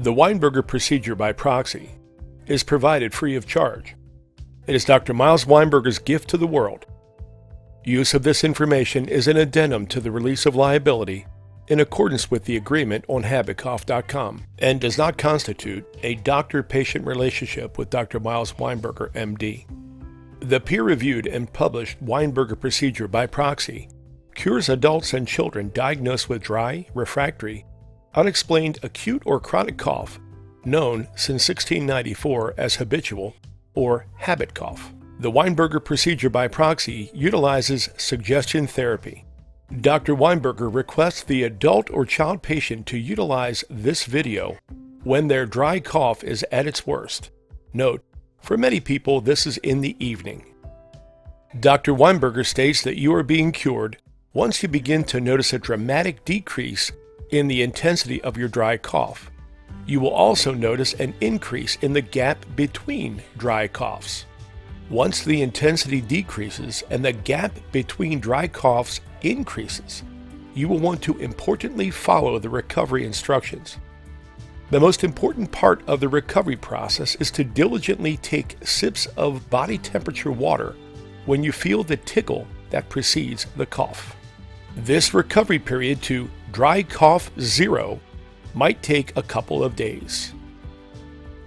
The Weinberger procedure by proxy is provided free of charge. It is Dr. Miles Weinberger's gift to the world. Use of this information is an addendum to the release of liability in accordance with the agreement on habitcough.com and does not constitute a doctor-patient relationship with Dr. Miles Weinberger, MD. The peer-reviewed and published Weinberger procedure by proxy cures adults and children diagnosed with dry, refractory, unexplained acute or chronic cough, known since 1694 as habitual or habit cough. The Weinberger procedure by proxy utilizes suggestion therapy. Dr. Weinberger requests the adult or child patient to utilize this video when their dry cough is at its worst. Note, for many people, this is in the evening. Dr. Weinberger states that you are being cured once you begin to notice a dramatic decrease in the intensity of your dry cough. You will also notice an increase in the gap between dry coughs. Once the intensity decreases and the gap between dry coughs increases, you will want to importantly follow the recovery instructions. The most important part of the recovery process is to diligently take sips of body temperature water when you feel the tickle that precedes the cough. This recovery period to dry cough zero might take a couple of days.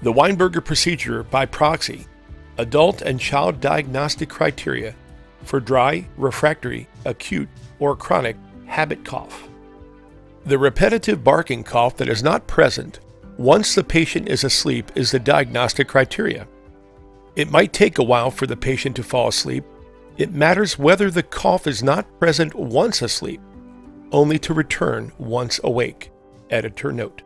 The Weinberger procedure by proxy, adult and child diagnostic criteria for dry, refractory, acute, or chronic habit cough. The repetitive barking cough that is not present once the patient is asleep is the diagnostic criteria. It might take a while for the patient to fall asleep. It matters whether the cough is not present once asleep, only to return once awake. Editor note.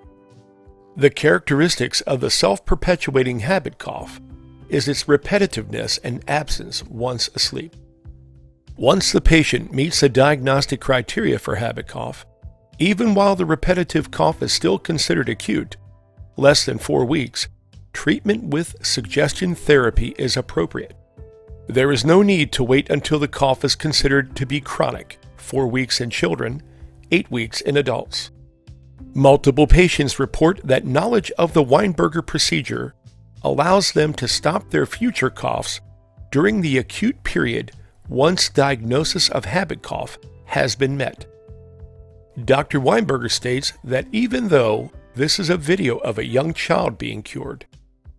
The characteristics of the self-perpetuating habit cough is its repetitiveness and absence once asleep. Once the patient meets the diagnostic criteria for habit cough, even while the repetitive cough is still considered acute, less than 4 weeks, treatment with suggestion therapy is appropriate. There is no need to wait until the cough is considered to be chronic, 4 weeks in children, 8 weeks in adults. Multiple patients report that knowledge of the Weinberger procedure allows them to stop their future coughs during the acute period once diagnosis of habit cough has been met. Dr. Weinberger states that even though this is a video of a young child being cured,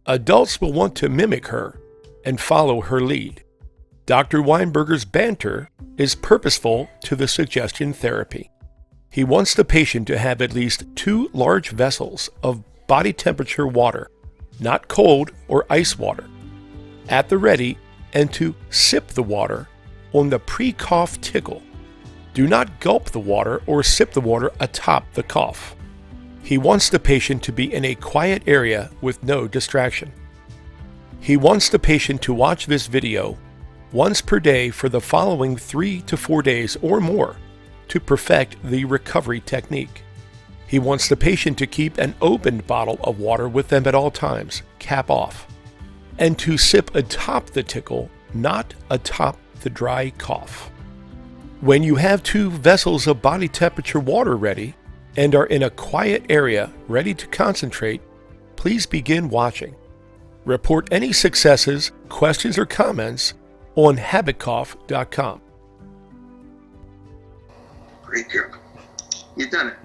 adults will want to mimic her and follow her lead. Dr. Weinberger's banter is purposeful to the suggestion therapy. He wants the patient to have at least 2 large vessels of body temperature water, not cold or ice water, at the ready, and to sip the water on the pre-cough tickle. Do not gulp the water or sip the water atop the cough. He wants the patient to be in a quiet area with no distraction. He wants the patient to watch this video once per day for the following 3 to 4 days or more to perfect the recovery technique. He wants the patient to keep an opened bottle of water with them at all times, cap off, and to sip atop the tickle, not atop the dry cough. When you have 2 vessels of body temperature water ready and are in a quiet area ready to concentrate, please begin watching. Report any successes, questions, or comments on habitcough.com. Great girl. You've done it.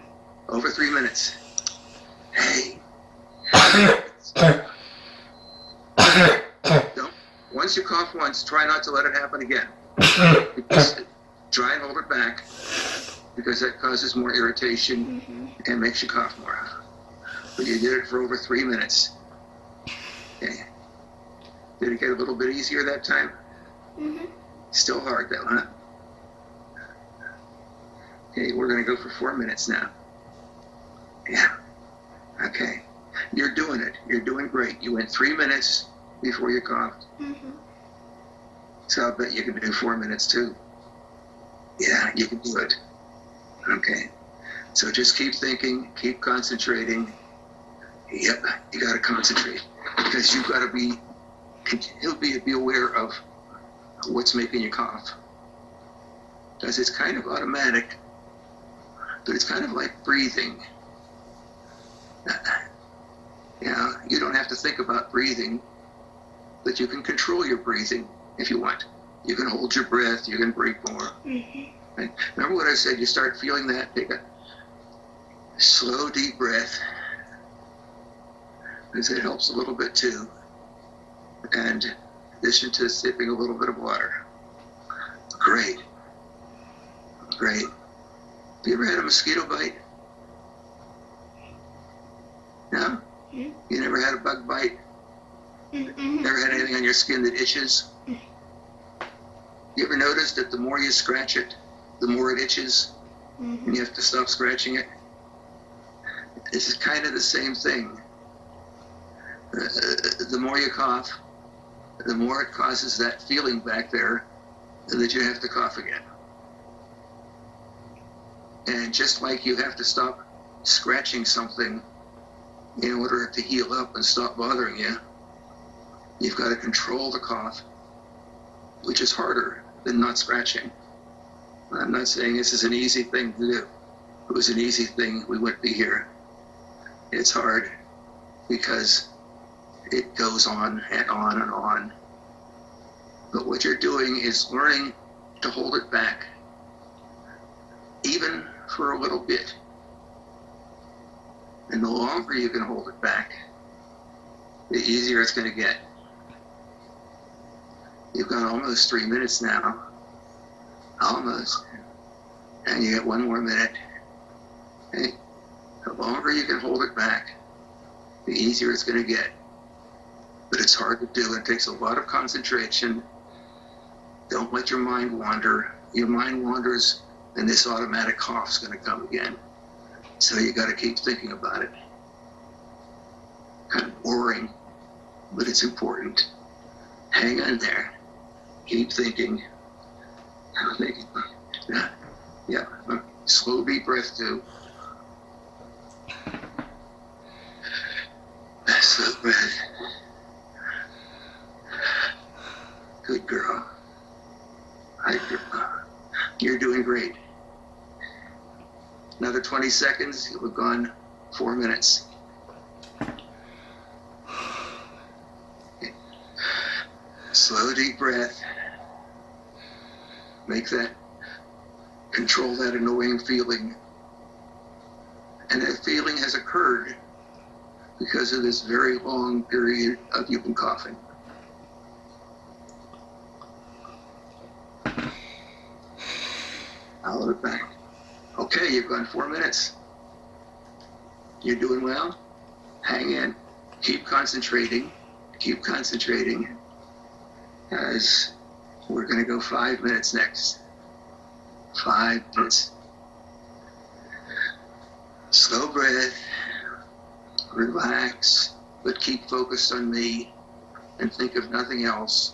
Over 3 minutes. Hey. Don't. Once you cough once, try not to let it happen again. Try and hold it back because that causes more irritation and makes you cough more. But you did it for over 3 minutes. Okay. Did it get a little bit easier that time? Still hard though, huh? Okay, we're going to go for 4 minutes now. Yeah. Okay. You're doing it. You're doing great. You went 3 minutes before you coughed. So I'll bet you can do 4 minutes too. Yeah, you can do it. Okay. So just keep thinking, keep concentrating. Yep, you got to concentrate because you've got to be aware of what's making you cough. Because it's kind of automatic, but it's kind of like breathing. have to think about breathing, but you can control your breathing if you want. You can hold your breath, you can breathe more. Right? Remember what I said, you start feeling that, take a slow, deep breath, because it helps a little bit too. And in addition to sipping a little bit of water. Great. Great. Have you ever had a mosquito bite? No? You never had a bug bite? Never had anything on your skin that itches? You ever noticed that the more you scratch it, the more it itches, and you have to stop scratching it? This is kind of the same thing. The more you cough, the more it causes that feeling back there that you have to cough again. And just like you have to stop scratching something in order to heal up and stop bothering you, you've got to control the cough, which is harder than not scratching. I'm not saying this is an easy thing to do. If it was an easy thing, we wouldn't be here. It's hard because it goes on and on and on. But what you're doing is learning to hold it back, even for a little bit. And the longer you can hold it back, the easier it's going to get. You've got almost 3 minutes now. Almost. And you get 1 more minute. Okay? The longer you can hold it back, the easier it's going to get. But it's hard to do. It takes a lot of concentration. Don't let your mind wander. Your mind wanders, and this automatic cough's going to come again. So you got to keep thinking about it. Kind of boring, but it's important. Hang on there. Keep thinking. Yeah. Slow, deep breath too. Slow breath. Good girl. You're doing great. Another 20 seconds, you'll have gone 4 minutes. Okay. Slow, deep breath. Control that annoying feeling. And that feeling has occurred because of this very long period of you've been coughing. I'll look back. Okay, you've gone 4 minutes. You're doing well. Hang in. Keep concentrating. Keep concentrating. As we're going to go 5 minutes next. 5 minutes. Slow breath. Relax, but keep focused on me and think of nothing else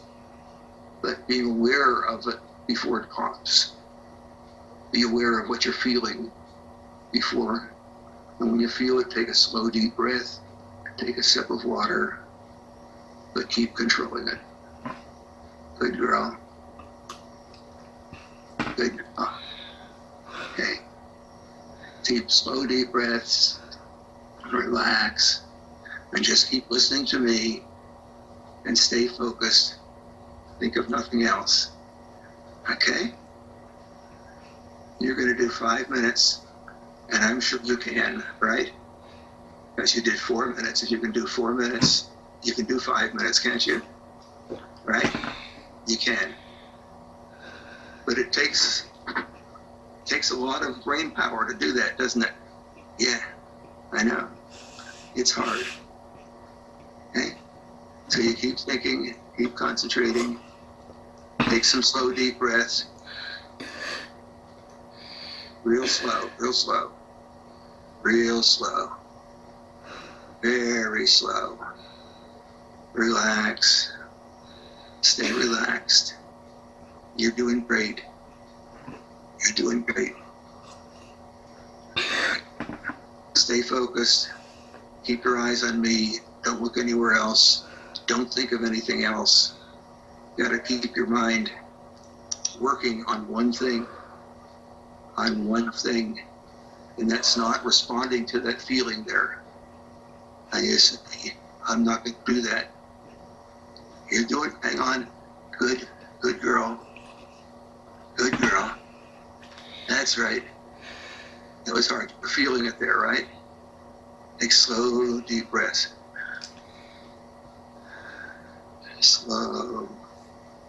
but being aware of it before it coughs. Be aware of what you're feeling before. And when you feel it, take a slow, deep breath. Take a sip of water, but keep controlling it. Good girl. Good girl. Okay. Deep, slow, deep breaths. Relax. And just keep listening to me and stay focused. Think of nothing else. Okay? You're going to do 5 minutes, and I'm sure you can, right? Because you did 4 minutes. If you can do 4 minutes, you can do 5 minutes, can't you? Right? You can. But it takes a lot of brain power to do that, doesn't it? Yeah, I know. It's hard. Okay? So you keep thinking, keep concentrating, take some slow, deep breaths. Real slow, real slow. Real slow. Very slow. Relax. Stay relaxed. You're doing great. You're doing great. Stay focused. Keep your eyes on me. Don't look anywhere else. Don't think of anything else. You gotta keep your mind working on one thing. On one thing. And that's not responding to that feeling there. I just I'm not going to do that. You're doing, hang on. Good girl. Good girl. That's right. That was hard. You're feeling it there, right? Take slow, deep breaths. Slow,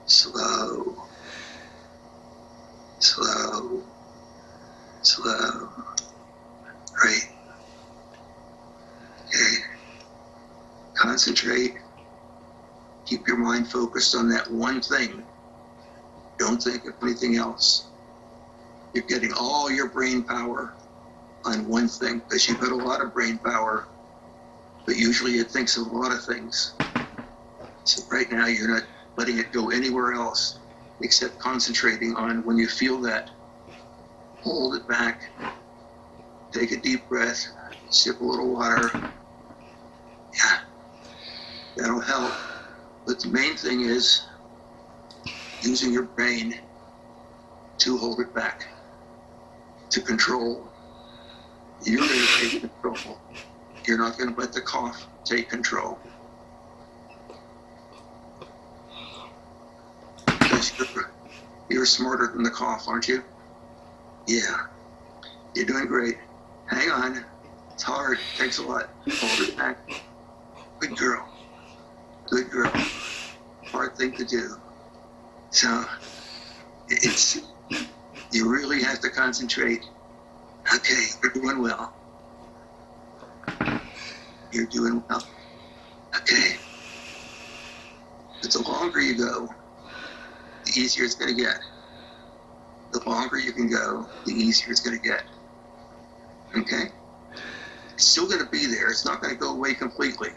slow, slow, slow. Great. Okay. Concentrate. Keep your mind focused on that one thing. Don't think of anything else. You're getting all your brain power on one thing, because you've got a lot of brain power, but usually it thinks of a lot of things. So right now you're not letting it go anywhere else except concentrating on when you feel that. Hold it back. Take a deep breath. Sip a little water. Yeah, that'll help. But the main thing is using your brain to hold it back, to control. You're going to take control. You're not going to let the cough take control. Because you're smarter than the cough, aren't you? Yeah. You're doing great. Hang on. It's hard. It takes a lot. Hold it back. Good girl. Good girl. Hard thing to do. So, you really have to concentrate. Okay, you're doing well. You're doing well. Okay. But the longer you go, the easier it's going to get. The longer you can go, the easier it's going to get. Okay? It's still going to be there. It's not going to go away completely.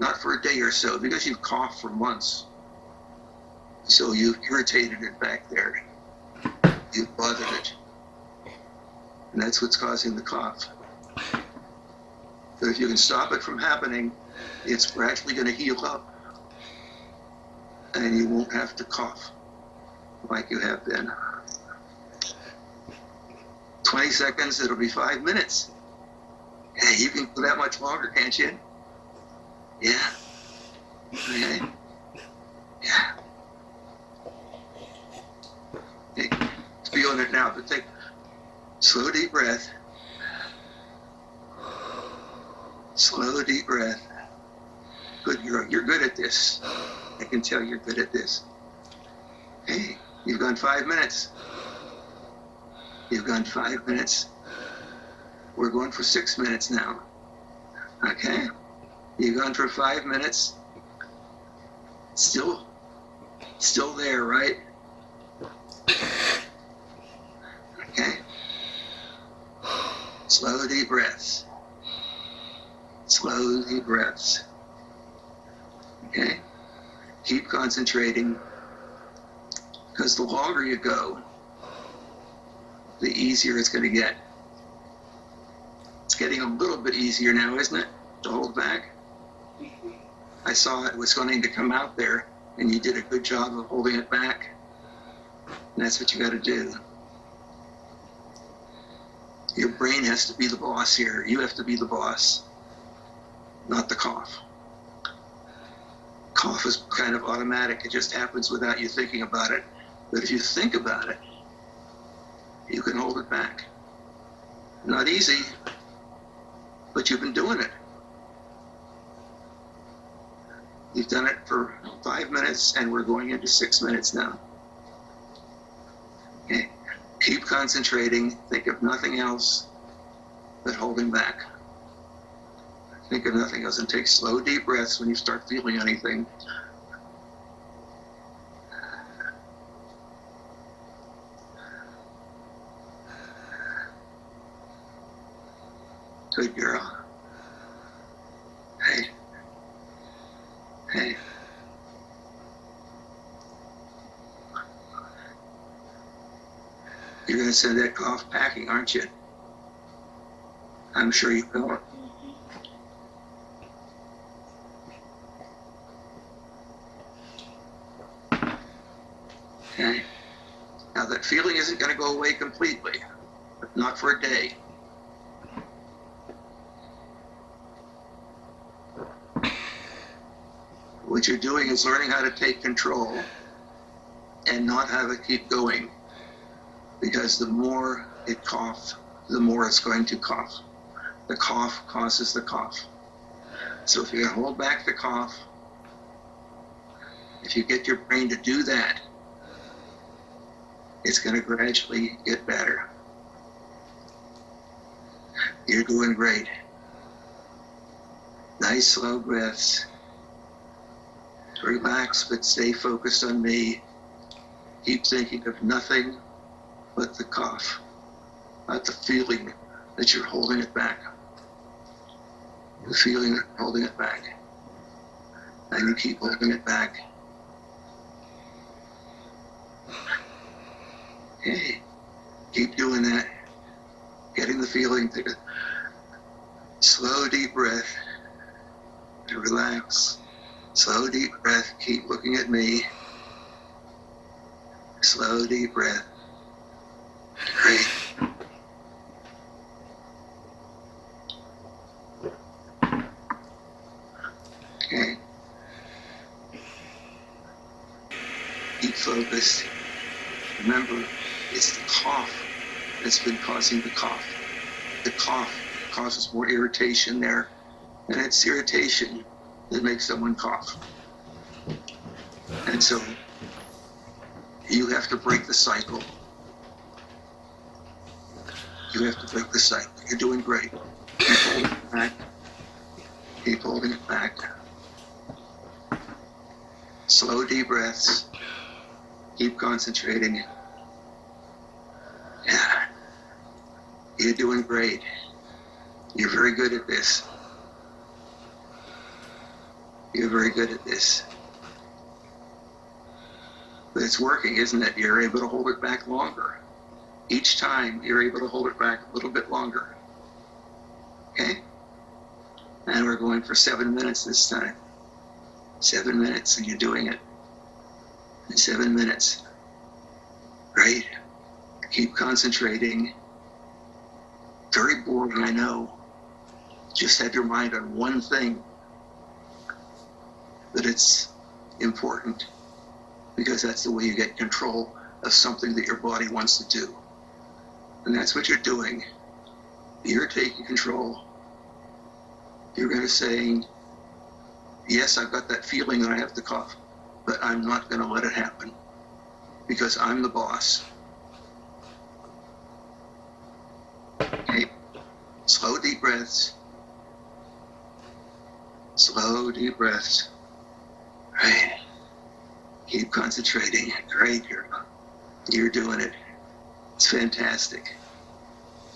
Not for a day or so, because you've coughed for months. So you've irritated it back there. You've bothered it. And that's what's causing the cough. But if you can stop it from happening, it's gradually going to heal up. And you won't have to cough like you have been. 20 seconds, it'll be 5 minutes. Hey, you can go that much longer, can't you? Yeah. Okay. Yeah. Okay. Feeling it now, but take slow, deep breath. Slow, deep breath. Good girl. You're good at this. I can tell you're good at this. Hey, you've gone 5 minutes. You've gone 5 minutes. We're going for 6 minutes now. Okay? You've gone for 5 minutes. Still there, right? Okay? Slow, deep breaths. Slow, deep breaths. Okay? Keep concentrating, because the longer you go, the easier it's going to get. It's getting a little bit easier now, isn't it, to hold back? I saw it was going to come out there, and you did a good job of holding it back. And that's what you got to do. Your brain has to be the boss here. You have to be the boss, not the cough. Cough is kind of automatic. It just happens without you thinking about it. But if you think about it, you can hold it back. Not easy, but you've been doing it. You've done it for 5 minutes, and we're going into 6 minutes now. Okay. Keep concentrating. Think of nothing else but holding back. Think of nothing else, and take slow, deep breaths when you start feeling anything. Good girl. Hey. Hey. You're going to send that cough packing, aren't you? I'm sure you will. Okay. Now that feeling isn't going to go away completely, but not for a day. What you're doing is learning how to take control and not have it keep going. Because the more it coughs, the more it's going to cough. The cough causes the cough. So if you hold back the cough, if you get your brain to do that, it's going to gradually get better. You're doing great. Nice slow breaths. Relax, but stay focused on me. Keep thinking of nothing but the cough, not the feeling that you're holding it back. The feeling that you're holding it back. And you keep holding it back. Okay. Keep doing that. Getting the feeling to slow, deep breath. To relax. Slow, deep breath. Keep looking at me. Slow, deep breath. Great. Okay. Keep focused. Remember, it's the cough that's been causing the cough. The cough causes more irritation there, and it's irritation that makes someone cough. And so you have to break the cycle. You have to break the cycle. You're doing great. Keep holding it back. Keep holding it back. Slow, deep breaths. Keep concentrating. Yeah. You're doing great. You're very good at this. You're very good at this. But it's working, isn't it? You're able to hold it back longer. Each time, you're able to hold it back a little bit longer. Okay? And we're going for 7 minutes this time. 7 minutes, and you're doing it. In 7 minutes. Great. Keep concentrating. Very boring, I know. Just have your mind on one thing. But it's important, because that's the way you get control of something that your body wants to do. And that's what you're doing. You're taking control. You're going to say, yes, I've got that feeling that I have to cough, but I'm not going to let it happen, because I'm the boss. Okay. Slow, deep breaths. Slow, deep breaths. Right. Keep concentrating. Great, you're doing it. It's fantastic.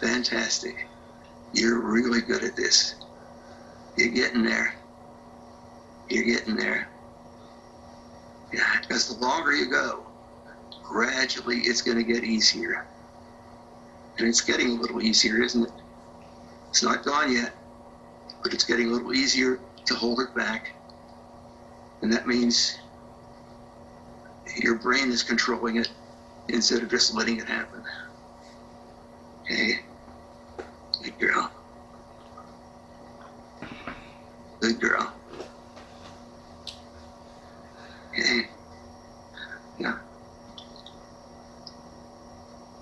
Fantastic. You're really good at this. You're getting there. You're getting there. Yeah, because the longer you go, gradually it's going to get easier. And it's getting a little easier, isn't it? It's not gone yet, but it's getting a little easier to hold it back. And that means your brain is controlling it instead of just letting it happen. Okay. Good girl. Good girl. Okay. Yeah.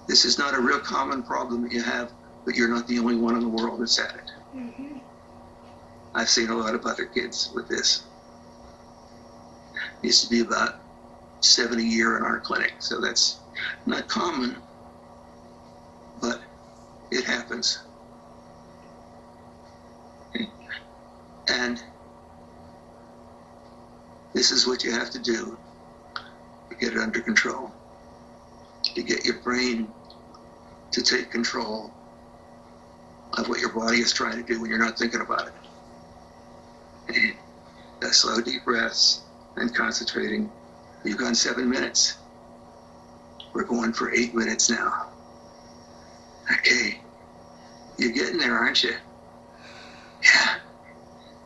This is not a real common problem that you have, but you're not the only one in the world that's at it. Mm-hmm. I've seen a lot of other kids with this. It used to be about 7 a year in our clinic, so that's not common, but it happens. Okay. And this is what you have to do to get it under control, to get your brain to take control of what your body is trying to do when you're not thinking about it. And slow, deep breaths and concentrating. You've gone 7 minutes. We're going for 8 minutes now. Okay. You're getting there, aren't you? Yeah.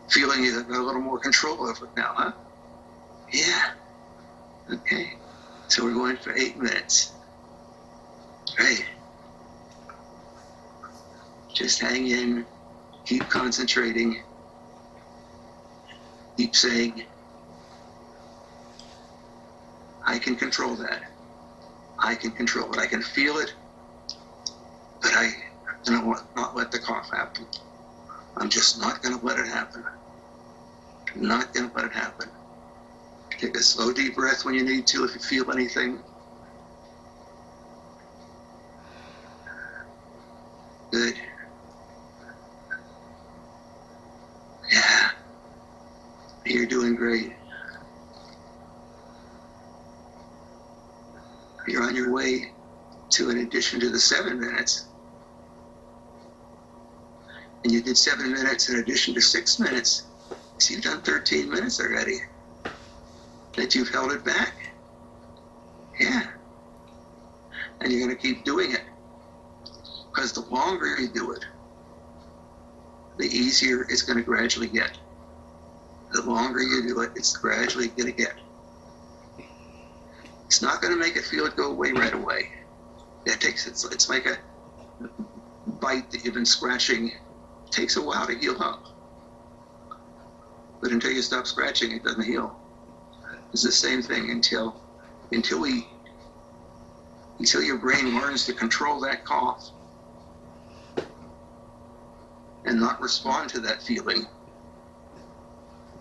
Feeling you've got a little more control over it now, huh? Yeah. Okay. So we're going for 8 minutes. Right. Just hang in. Keep concentrating. Keep saying, I can control that. I can control it. I can feel it, but I'm going to not let the cough happen. I'm just not going to let it happen. Not going to let it happen. Take a slow, deep breath when you need to if you feel anything. Good. Yeah. You're doing great. You're on your way to an addition to the 7 minutes. And you did 7 minutes in addition to 6 minutes. So you've done 13 minutes already. That you've held it back. Yeah. And you're going to keep doing it. Because the longer you do it, the easier it's going to gradually get. The longer you do it, it's gradually going to get. It's not going to make it feel it go away right away. It's like a bite that you've been scratching. It takes a while to heal up. But until you stop scratching, it doesn't heal. It's the same thing until your brain learns to control that cough and not respond to that feeling.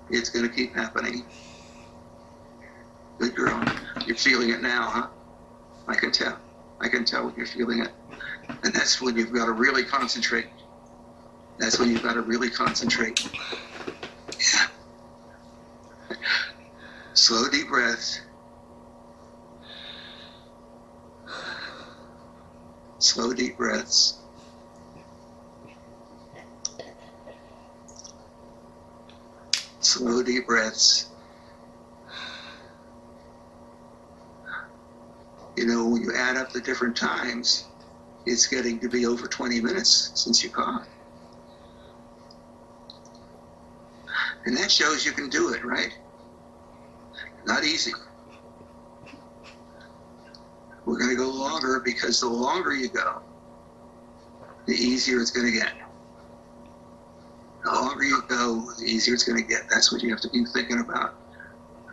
It's going to keep happening. Good girl. You're feeling it now, huh? I can tell. I can tell when you're feeling it. And that's when you've got to really concentrate. That's when you've got to really concentrate. Yeah. Slow, deep breaths. Slow, deep breaths. Slow, deep breaths. You know, when you add up the different times, it's getting to be over 20 minutes since you coughed. And that shows you can do it, right? Not easy. We're going to go longer because the longer you go, the easier it's going to get. The longer you go, the easier it's going to get. That's what you have to be thinking about,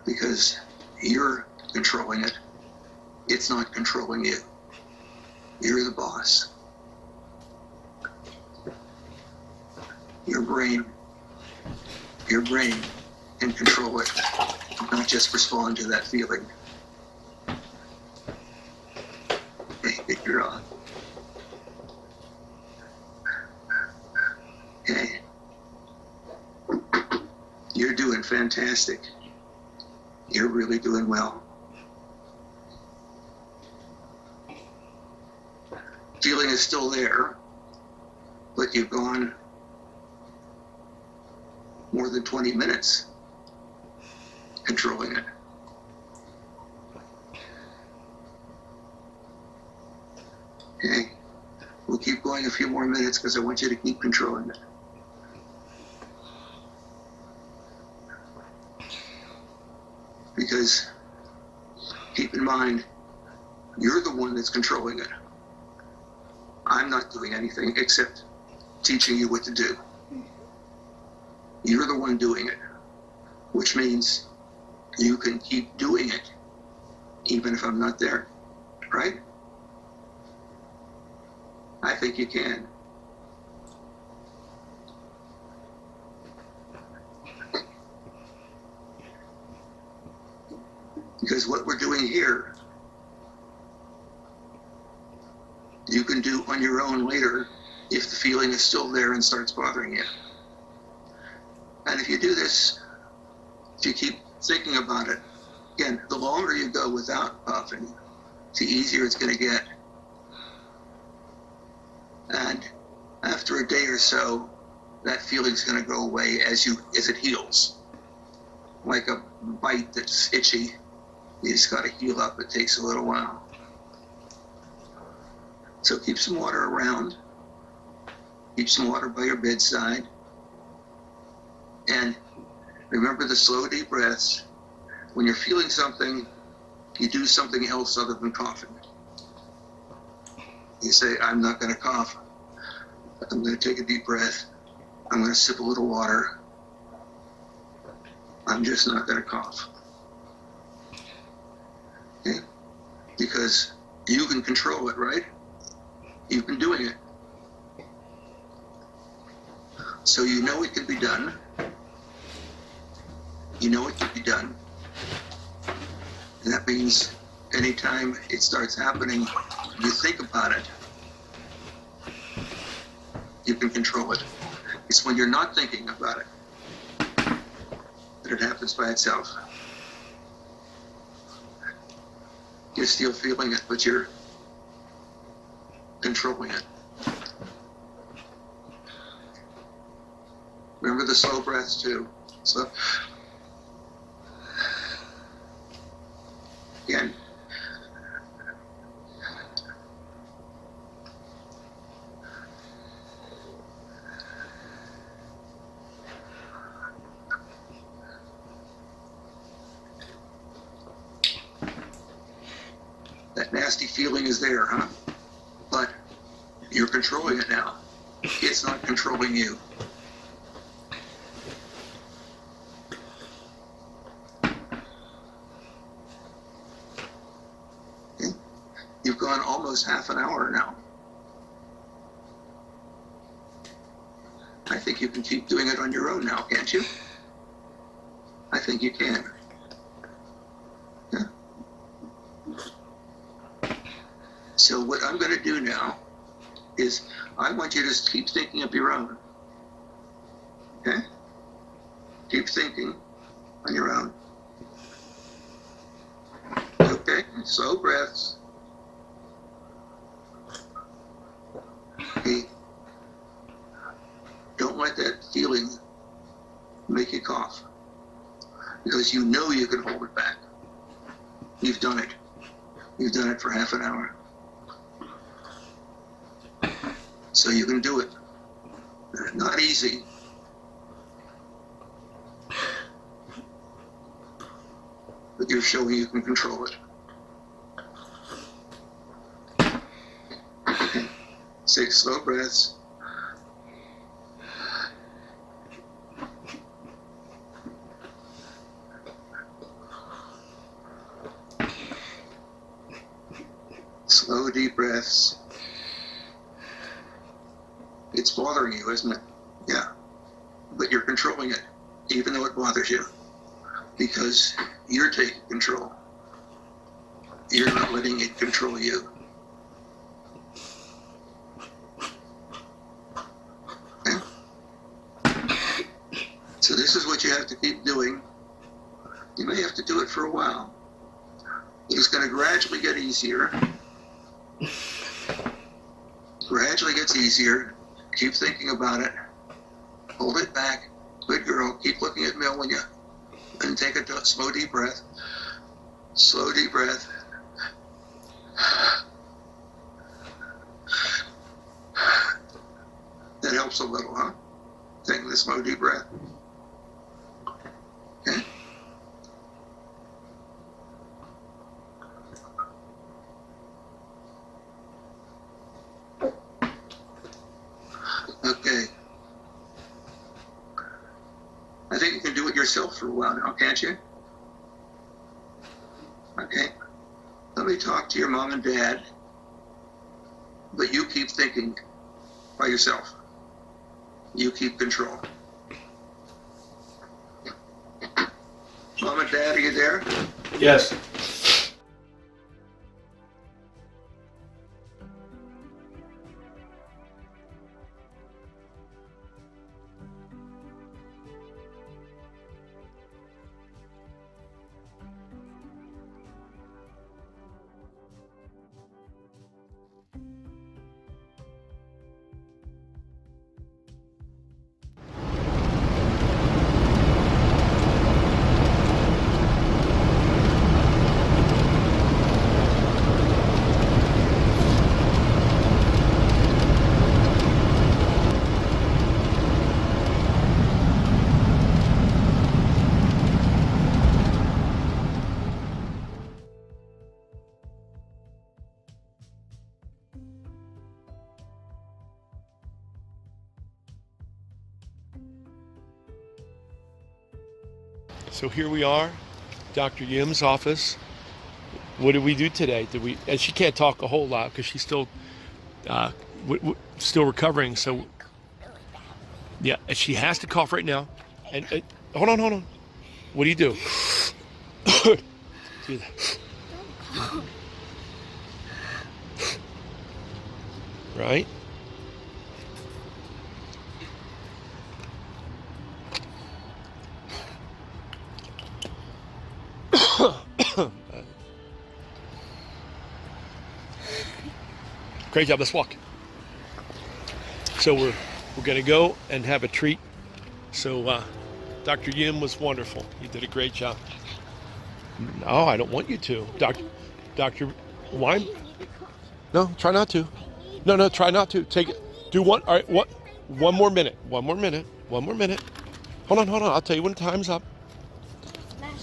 because you're controlling it. It's not controlling you. You're the boss. Your brain can control it, not just respond to that feeling. Okay, good girl. Okay. You're doing fantastic. You're really doing well. Feeling is still there, but you've gone more than 20 minutes controlling it. Okay, we'll keep going a few more minutes because I want you to keep controlling it. Because keep in mind, you're the one that's controlling it. I'm not doing anything except teaching you what to do. You're the one doing it, which means you can keep doing it even if I'm not there, right? I think you can. Because what we're doing here, you can do on your own later if the feeling is still there and starts bothering you. And if you do this, if you keep thinking about it, again, the longer you go without coughing, the easier it's going to get. And after a day or so, that feeling's going to go away as it heals. Like a bite that's itchy, you just got to heal up. It takes a little while. So keep some water around. Keep some water by your bedside. And remember the slow, deep breaths. When you're feeling something, you do something else other than coughing. You say, I'm not going to cough. I'm going to take a deep breath. I'm going to sip a little water. I'm just not going to cough. because you can control it, right? You've been doing it. So you know it can be done. You know it can be done. And that means anytime it starts happening, you think about it. You can control it. It's when you're not thinking about it that it happens by itself. You're still feeling it, but you're controlling it. Remember the slow breaths too. So, again, that nasty feeling is there, huh? But you're controlling it now. It's not controlling you. Okay? You've gone almost half an hour now. I think you can keep doing it on your own now, can't you? I think you can. Yeah. So what I'm going to do now is I want you to just keep thinking of your own. Okay? Keep thinking on your own. Okay? Slow breaths. Okay. Don't let that feeling make you cough, because you know you can hold it back. You've done it. You've done it for half an hour. So you can do it. Not easy. But you're showing you can control it. Okay. 6 slow breaths. Slow, deep breaths. It's bothering you, isn't it? Yeah. But you're controlling it, even though it bothers you, because you're taking control. You're not letting it control you. Okay? So this is what you have to keep doing. You may have to do it for a while. It's going to gradually get easier. Gradually gets easier. Keep thinking about it. Hold it back. Good girl. Keep looking at Mill when you, and take a slow deep breath. Slow deep breath. That helps a little, huh? Taking the slow deep breath. Okay? Okay. I think you can do it yourself for a while now, can't you? Okay. Let me talk to your mom and dad, but you keep thinking by yourself. You keep control. Mom and Dad, are you there? Yes. So here we are, Dr. Yim's office. What did we do today? And she can't talk a whole lot because she's still still recovering. So yeah, and she has to cough right now. And hold on. What do you do? Do that. Right? Great job. Let's walk. So we're going to go and have a treat. So Dr. Yim was wonderful. You did a great job. No, I don't want you to. Dr. Wein? No, try not to. No, try not to. Take it. Do one. All right, what? One more minute. Hold on. I'll tell you when time's up.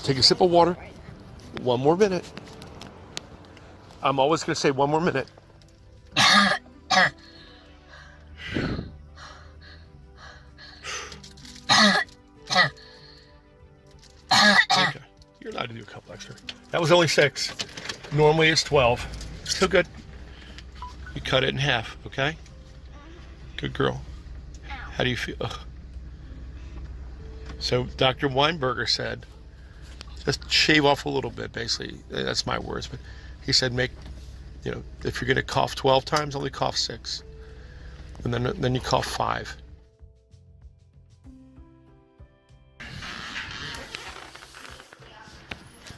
Take a sip of water. One more minute. I'm always going to say one more minute. Okay. You're allowed to do a couple extra. That was only 6. Normally it's 12. Still good. You cut it in half, okay? Good girl. How do you feel? Ugh. So Dr. Weinberger said, just shave off a little bit, basically. That's my words, but he said if you're going to cough 12 times, only cough 6. And then you cough 5.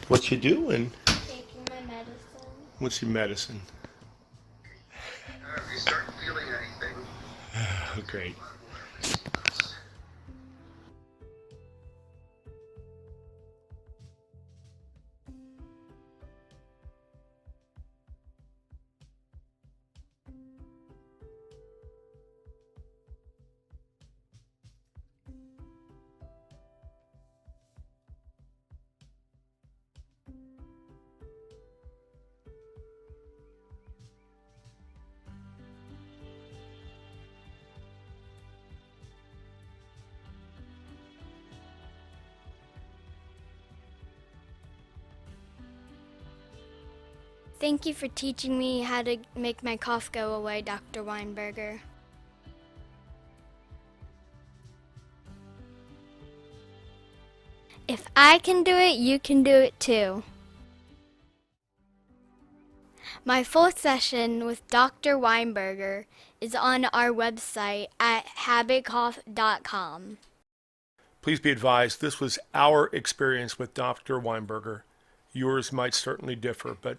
What you doing? Taking my medicine. What's your medicine? If you start feeling anything, Great. Thank you for teaching me how to make my cough go away, Dr. Weinberger. If I can do it, you can do it too. My full session with Dr. Weinberger is on our website at habitcough.com. Please be advised, this was our experience with Dr. Weinberger. Yours might certainly differ, but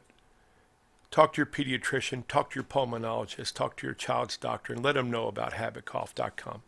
talk to your pediatrician, talk to your pulmonologist, talk to your child's doctor, and let them know about habitcough.com.